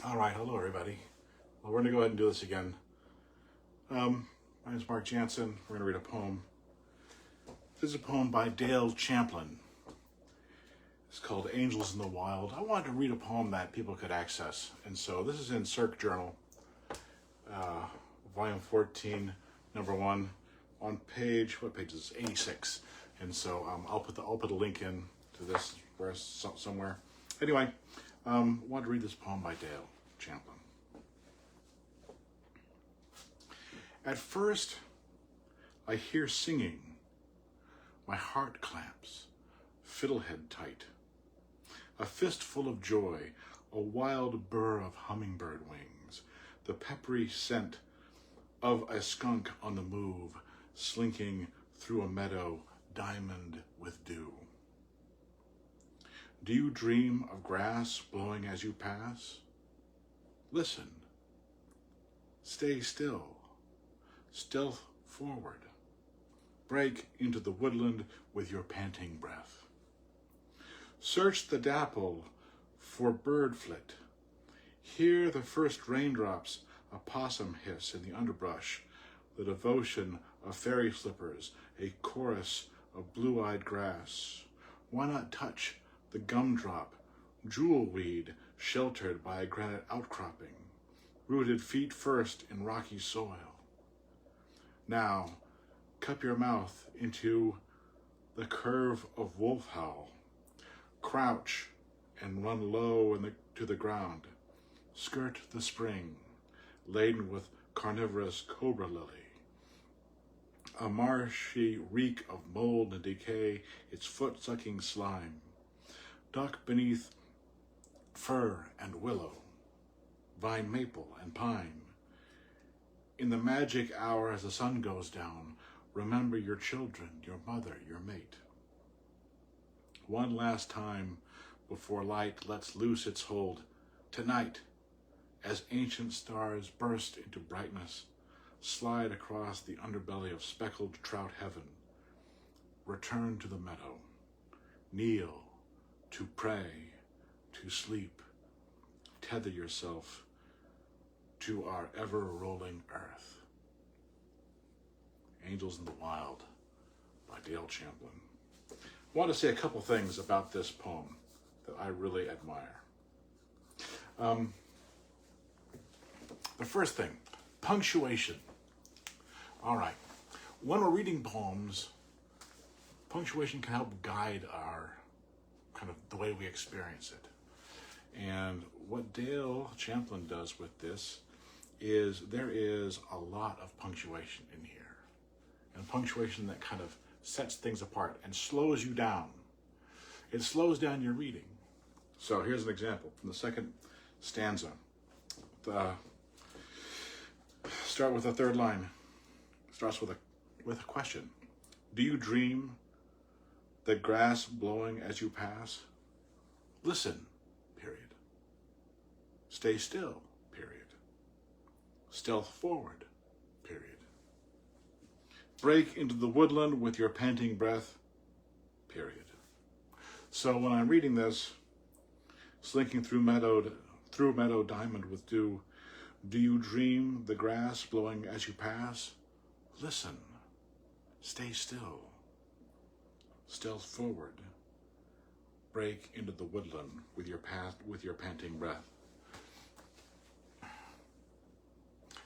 All right, hello everybody. Well, we're gonna go ahead and do this again. My name is Marc Janssen. We're gonna read a poem. This is a poem by Dale Champlin. It's called Angels in the Wild. I wanted to read a poem that people could access. And so this is in Circ Journal, volume 14, number 1, on page, what page is this? 86. And so I'll put a link in to this somewhere. Anyway, I wanted to read this poem by Dale Champlin. At first, I hear singing. My heart clamps, fiddlehead tight. A fistful of joy, a wild burr of hummingbird wings, the peppery scent of a skunk on the move, slinking through a meadow diamond with dew. Do you dream of grass blowing as you pass? Listen. Stay still. Stealth forward. Break into the woodland with your panting breath. Search the dapple for bird flit. Hear the first raindrops, a possum hiss in the underbrush, the devotion of fairy slippers, a chorus of blue-eyed grass. Why not touch the gumdrop, jewelweed sheltered by a granite outcropping, rooted feet first in rocky soil? Now, cup your mouth into the curve of wolf howl. Crouch and run low to the ground. Skirt the spring, laden with carnivorous cobra lily. A marshy reek of mold and decay, its foot-sucking slime. Duck beneath fir and willow, vine maple and pine. In the magic hour as the sun goes down, remember your children, your mother, your mate. One last time before light lets loose its hold, tonight, as ancient stars burst into brightness, slide across the underbelly of speckled trout heaven. Return to the meadow, kneel, to pray, to sleep, tether yourself to our ever-rolling earth. Angels in the Wild by Dale Champlin. I want to say a couple things about this poem that I really admire. The first thing, punctuation. All right, when we're reading poems, punctuation can help guide our kind of the way we experience it. And what Dale Champlin does with this is there is a lot of punctuation in here. And punctuation that kind of sets things apart and slows you down. It slows down your reading. So here's an example from the second stanza. Start with the third line. Starts with a question. Do you dream the grass blowing as you pass? Listen, period. Stay still, period. Stealth forward, period. Break into the woodland with your panting breath, period. So when I'm reading this, slinking through meadow diamond with dew, do you dream the grass blowing as you pass? Listen, stay still. Stealth forward. Break into the woodland with your panting breath.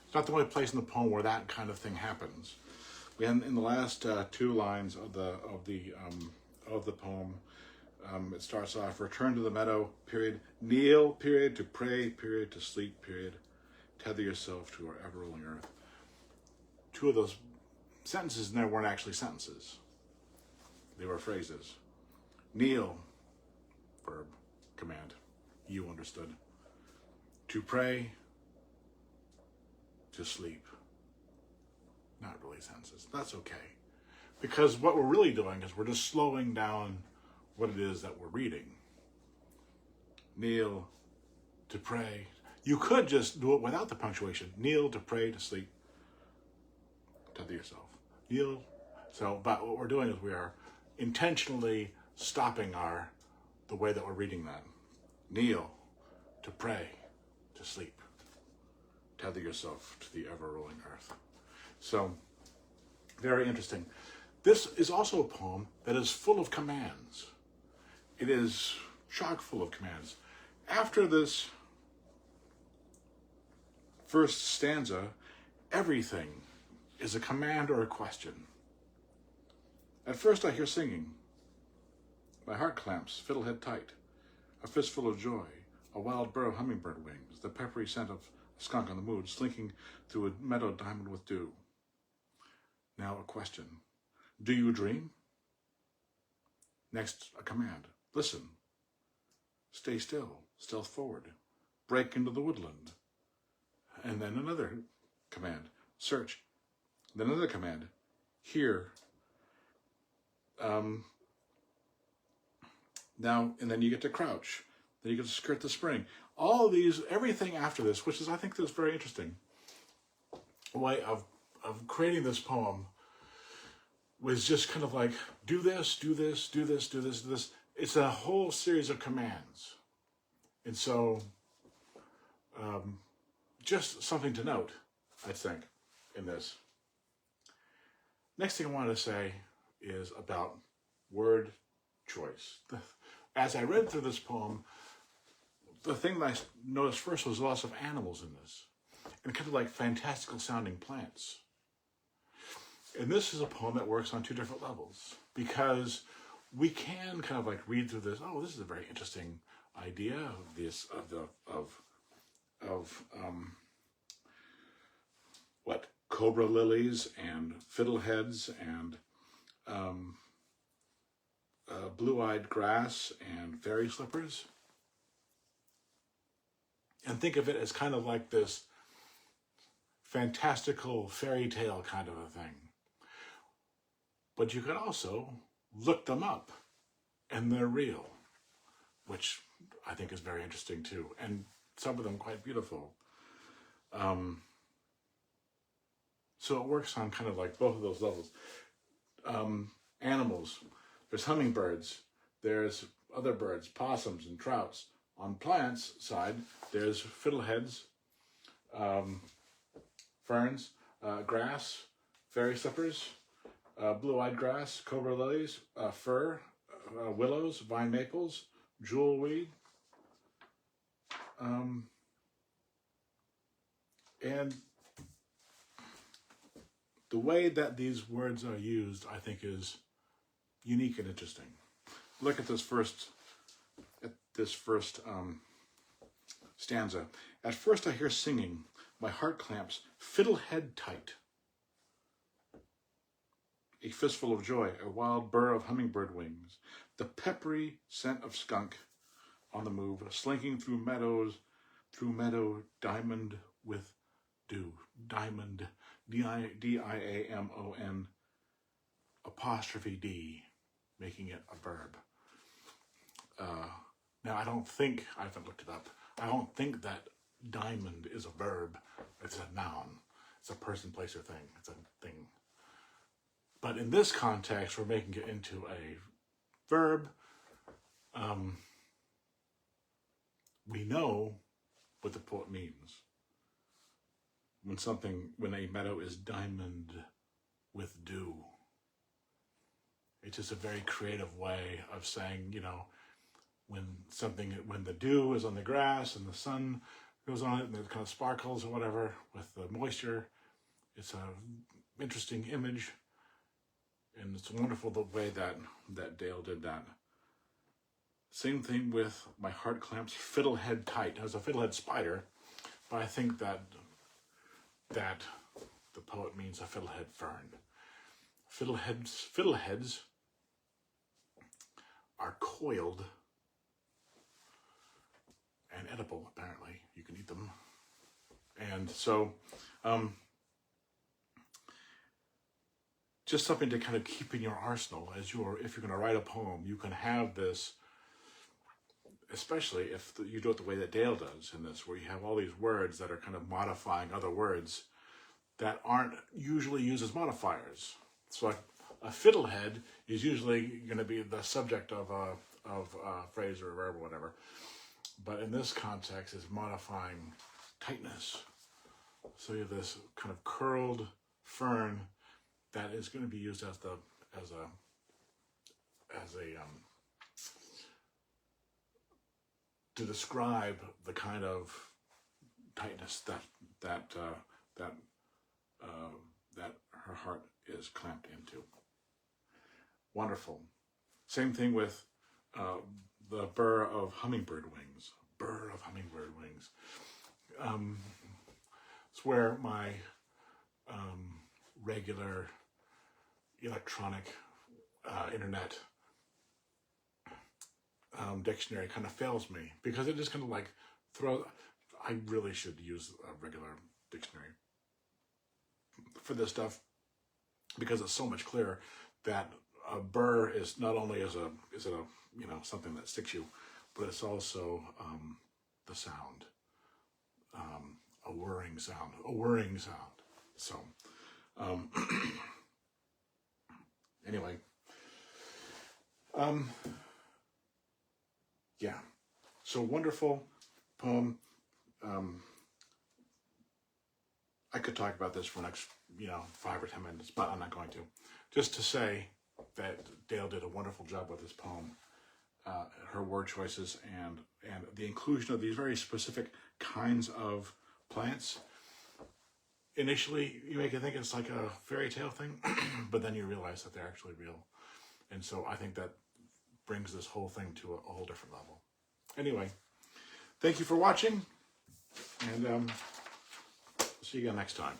It's not the only place in the poem where that kind of thing happens. In the last two lines of the poem, it starts off: return to the meadow, period. Kneel, period. To pray, period. To sleep, period. Tether yourself to our ever-rolling earth. Two of those sentences in there weren't actually sentences. They were phrases. Kneel, verb, command. You understood. To pray, to sleep. Not really sentences. That's okay. Because what we're really doing is we're just slowing down what it is that we're reading. Kneel, to pray. You could just do it without the punctuation. Kneel, to pray, to sleep. Tether yourself. Kneel. But what we're doing is we are intentionally stopping the way that we're reading that. Kneel, to pray, to to sleep. Tether yourself to the ever-rolling earth. So, very interesting. This is also a poem that is full of commands. It is chock full of commands. After this first stanza, everything is a command or a question. At first I hear singing. My heart clamps, fiddlehead tight. A fistful of joy, a wild burr of hummingbird wings, the peppery scent of a skunk on the mood, slinking through a meadow diamond with dew. Now a question. Do you dream? Next, a command. Listen. Stay still, stealth forward. Break into the woodland. And then another command. Search. Then another command. Hear. Now, and then you get to crouch. Then you get to skirt the spring. All of these, everything after this, which is, I think, this very interesting way of creating this poem, was just kind of like, do this, do this, do this, do this, do this. It's a whole series of commands. And so, just something to note, I think, in this. Next thing I want to say is about word choice. As I read through this poem, the thing that I noticed first was lots of animals in this, and kind of like fantastical sounding plants. And this is a poem that works on two different levels, because we can kind of like read through this. Oh, this is a very interesting idea of this what cobra lilies and fiddleheads and blue-eyed grass and fairy slippers, and think of it as kind of like this fantastical fairy tale kind of a thing. But you could also look them up, and they're real, which I think is very interesting too, and some of them quite beautiful. So it works on kind of like both of those levels. Animals, there's hummingbirds, there's other birds, possums and trouts. On plants side, there's fiddleheads, ferns, grass, fairy slippers, blue-eyed grass, cobra lilies, fir, willows, vine maples, jewelweed, and the way that these words are used, I think, is unique and interesting. Look at this first stanza. At first I hear singing, my heart clamps, fiddlehead tight. A fistful of joy, a wild burr of hummingbird wings, the peppery scent of skunk on the move, slinking through meadow, diamond with dew. Diamond, D-I-A-M-O-N, apostrophe D, making it a verb. Now, I haven't looked it up, I don't think that diamond is a verb. It's a noun. It's a person, place, or thing. It's a thing. But in this context, we're making it into a verb. We know what the poet means. When a meadow is diamond with dew. It's just a very creative way of saying, when the dew is on the grass and the sun goes on it and it kind of sparkles or whatever with the moisture, it's an interesting image. And it's wonderful the way that Dale did that. Same thing with my heart clamps, fiddlehead tight. There's a fiddlehead spider, but I think that the poet means a fiddlehead fern. Fiddleheads are coiled and edible, apparently. You can eat them. And so, just something to kind of keep in your arsenal if you're going to write a poem. You can have this, especially if you do it the way that Dale does in this, where you have all these words that are kind of modifying other words that aren't usually used as modifiers. So a fiddlehead is usually going to be the subject of a phrase or a verb or whatever. But in this context, it's modifying tightness. So you have this kind of curled fern that is going to be used as to describe the kind of tightness that her heart is clamped into. Wonderful. Same thing with the burr of hummingbird wings. Burr of hummingbird wings. It's where my regular electronic internet dictionary kind of fails me, because it just kind of like I really should use a regular dictionary for this stuff, because it's so much clearer that a burr is not only is it a something that sticks you, but it's also the sound, a whirring sound. So anyway, yeah, so wonderful poem. I could talk about this for the next 5 or 10 minutes, but I'm not going to. Just to say that Dale did a wonderful job with this poem, her word choices, and the inclusion of these very specific kinds of plants. Initially, you make it think it's like a fairy tale thing, but then you realize that they're actually real. And so I think that brings this whole thing to a whole different level. Anyway, thank you for watching, and see you again next time.